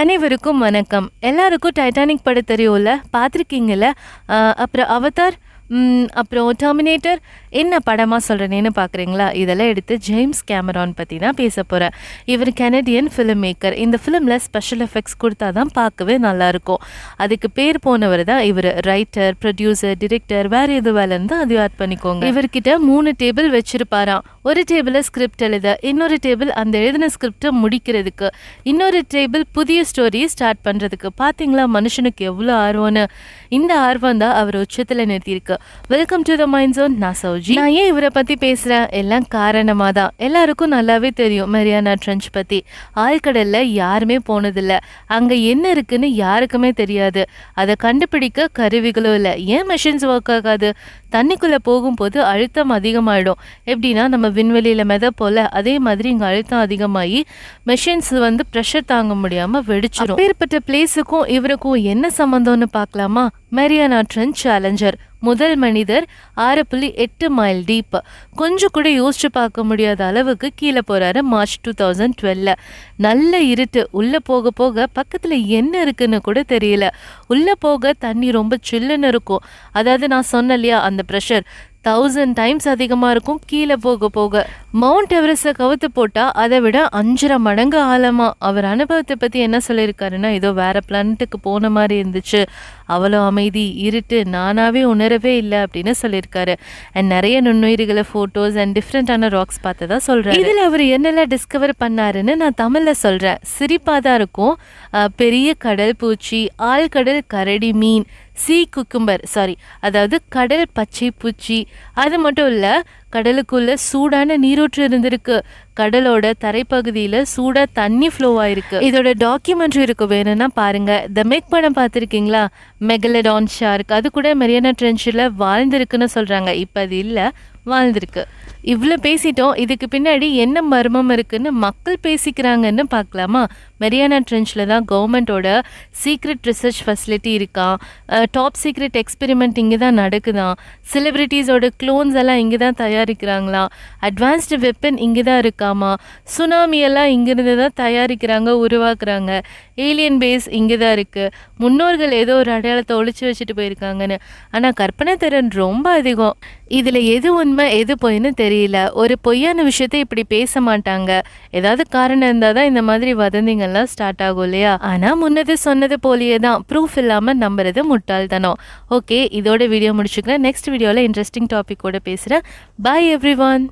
அனைவருக்கும் வணக்கம். எல்லாருக்கும் டைட்டானிக் படம் தெரியும்ல, பார்த்துருக்கீங்கல்ல. அப்புறம் அவதார், அப்புறம் டெர்மினேட்டர், என்ன படமாக சொல்கிறேன்னு பார்க்குறீங்களா? இதெல்லாம் எடுத்து ஜேம்ஸ் கேமரான் பற்றி தான் பேச போகிறேன். இவர் கெனடியன் ஃபிலிம் மேக்கர். இந்த ஃபிலிமில் ஸ்பெஷல் எஃபெக்ட்ஸ் கொடுத்தா தான் பார்க்கவே நல்லாயிருக்கும். அதுக்கு பேர் போனவர் தான் இவர். ரைட்டர், ப்ரொடியூசர், டிரெக்டர், வேறு எது வேலை இருந்தால் அதையும் ஆட் பண்ணிக்கோங்க. இவர்கிட்ட 3 டேபிள் வச்சுருப்பாராம். ஒரு டேபிளில் ஸ்கிரிப்ட் எழுத, இன்னொரு டேபிள் அந்த எழுதின ஸ்கிரிப்டை முடிக்கிறதுக்கு, இன்னொரு டேபிள் புதிய ஸ்டோரியை ஸ்டார்ட் பண்ணுறதுக்கு. பார்த்தீங்களா மனுஷனுக்கு எவ்வளோ ஆர்வம்னு? இந்த ஆர்வம் தான் அவர் உச்சத்தில் நிறுத்தியிருக்கு. Welcome to the mind zone. நான் சௌஜி. நான் ஏன் இவரை பற்றி பேசுகிறேன்? எல்லாம் காரணமாக தான். எல்லாருக்கும் நல்லாவே தெரியும் மரியானா ட்ரென்ச் பற்றி. ஆழ்கடலில் யாருமே போனதில்லை. அங்கே என்ன இருக்குன்னு யாருக்குமே தெரியாது. அதை கண்டுபிடிக்க கருவிகளும் இல்லை. ஏன் மெஷின்ஸ் ஒர்க் ஆகாது? தண்ணிக்குள்ளே போகும்போது அழுத்தம் அதிகமாகிடும். எப்படின்னா நம்ம விண்வெளியில் மெத போல் அதே மாதிரி இங்கே அழுத்தம் அதிகமாகி மெஷின்ஸ் ப்ரெஷர் தாங்க முடியாமல் வெடிச்சிடும். அப்பேற்பட்ட பிளேஸுக்கும் இவருக்கும் என்ன சம்மந்தம்னு பார்க்கலாமா? Mariana trench challenger. முதல் மனிதர் 6.8 மைல் டீப். கொஞ்சம் கூட யோசிச்சு பார்க்க முடியாத அளவுக்கு கீழே போகிறாரு மார்ச் 2012. நல்ல இருட்டு. உள்ளே போக போக பக்கத்தில் என்ன இருக்குன்னு கூட தெரியல. உள்ளே போக தண்ணி ரொம்ப சில்லுன்னு இருக்கும். அதாவது நான் சொன்னேன் இல்லையா, அந்த ப்ரெஷர் 1000 டைம்ஸ் அதிகமாக இருக்கும் கீழே போக போக. மவுண்ட் எவரெஸ்ட்டை கவுத்து போட்டால் அதை விட 5.5 மடங்கு ஆழமா. அவர் அனுபவத்தை பற்றி என்ன சொல்லியிருக்காருன்னா, ஏதோ வேற பிளானட்டுக்கு போன மாதிரி இருந்துச்சு, அவ்வளோ அமைதி, இருட்டு, நானாவே உணரவே இல்லை அப்படின்னு சொல்லியிருக்காரு. அண்ட் நிறைய நுண்ணுயிர்களை ஃபோட்டோஸ் அண்ட் டிஃப்ரெண்ட்டான ராக்ஸ் பார்த்ததா சொல்கிறார். இதில் அவர் என்னெல்லாம் டிஸ்கவர் பண்ணாருன்னு நான் தமிழில் சொல்கிறேன். சிரிப்பாக தான் இருக்கும். பெரிய கடல் பூச்சி, ஆழ்கடல் கரடி மீன், சீ குக்கும்பர், அதாவது கடல் பச்சை பூச்சி. அது மட்டும் இல்லை, கடலுக்குள்ள சூடான நீரூற்று இருந்திருக்கு. கடலோட தரைப்பகுதியில் சூடாக தண்ணி ஃப்ளோ ஆயிருக்கு. இதோட டாக்குமெண்ட்ரி இருக்கு, வேணும்னா பாருங்க. த மெக் படம் பார்த்துருக்கீங்களா? மெகலடான் ஷார்க் அது கூட மரியானா ட்ரென்ச்சில் வாழ்ந்திருக்குன்னு சொல்கிறாங்க. இப்போ அது இல்லை, வாழ்ந்திருக்கு. இவ்வளோ பேசிட்டோம். இதுக்கு பின்னாடி என்ன மர்மம் இருக்குன்னு மக்கள் பேசிக்கிறாங்கன்னு பார்க்கலாமா? மரியானா ட்ரென்ச்சில் தான் கவர்மெண்ட்டோட சீக்ரெட் ரிசர்ச் ஃபெசிலிட்டி இருக்கான். டாப் சீக்ரெட் எக்ஸ்பெரிமெண்ட் இங்கே தான் நடக்குதான். செலிப்ரிட்டிஸோட க்ளோன்ஸ் எல்லாம் இங்கே தான் தயாரிக்கிறாங்களாம். அட்வான்ஸ்டு வெப்பன் இங்கே தான் இருக்காமா. சுனாமி எல்லாம் இங்கேருந்து தான் தயாரிக்கிறாங்க, உருவாக்குறாங்க. ஏலியன் பேஸ் இங்கே தான் இருக்குது. முன்னோர்கள் ஏதோ ஒரு அடையாளத்தை ஒழிச்சு வச்சுட்டு போயிருக்காங்கன்னு. ஆனால் கற்பனை திறன் ரொம்ப அதிகம். இதில் எது உண்மை எது பொய்ன்னு தெரியல. ஒரு பொய்யான விஷயத்தை இப்படி பேச மாட்டாங்க. ஏதாவது காரணம் இருந்தால் தான் இந்த மாதிரி வதந்திங்கள்லாம் ஸ்டார்ட் ஆகும் இல்லையா? ஆனால் முன்னது சொன்னது போலியே தான். ப்ரூஃப் இல்லாமல் நம்புறது முட்டாள்தனம். ஓகே, இதோட வீடியோ முடிச்சுக்கிறேன். நெக்ஸ்ட் வீடியோவில் இன்ட்ரெஸ்டிங் டாபிக்கோட பேசுகிறேன். பாய் எவ்ரி ஒன்.